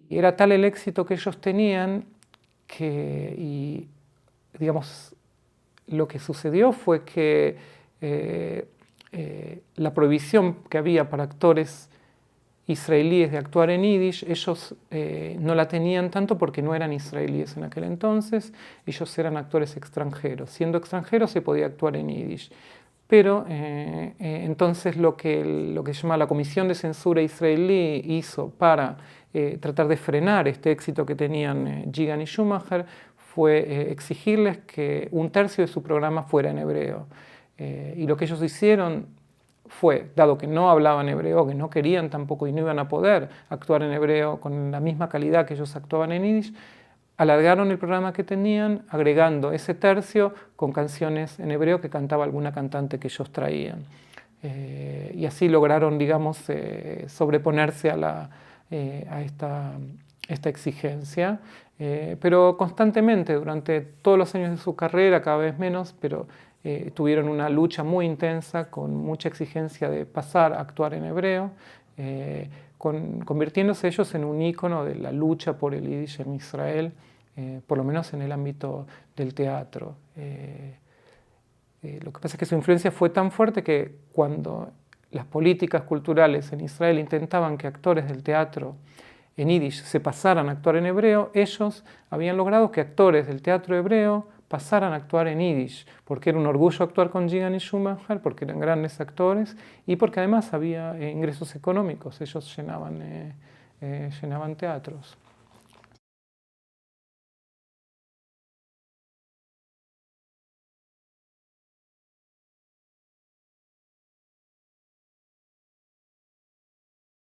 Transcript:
Era tal el éxito que ellos tenían que, digamos, lo que sucedió fue que la prohibición que había para actores israelíes de actuar en yiddish, ellos no la tenían tanto porque no eran israelíes en aquel entonces, ellos eran actores extranjeros. Siendo extranjeros se podía actuar en yiddish. Pero entonces lo que se llama la Comisión de Censura israelí hizo para tratar de frenar este éxito que tenían Gigan y Schumacher fue exigirles que un tercio de su programa fuera en hebreo. Y lo que ellos hicieron fue, dado que no hablaban hebreo, que no querían tampoco y no iban a poder actuar en hebreo con la misma calidad que ellos actuaban en yiddish, alargaron el programa que tenían, agregando ese tercio con canciones en hebreo que cantaba alguna cantante que ellos traían. Y así lograron, digamos, sobreponerse a esta exigencia. Pero constantemente, durante todos los años de su carrera, cada vez menos, pero tuvieron una lucha muy intensa, con mucha exigencia de pasar a actuar en hebreo, convirtiéndose ellos en un ícono de la lucha por el yiddish en Israel, por lo menos en el ámbito del teatro. Lo que pasa es que su influencia fue tan fuerte que cuando las políticas culturales en Israel intentaban que actores del teatro en yiddish se pasaran a actuar en hebreo, ellos habían logrado que actores del teatro hebreo pasaran a actuar en yiddish, porque era un orgullo actuar con Gigan y Schumacher, porque eran grandes actores y porque además había ingresos económicos, ellos llenaban teatros.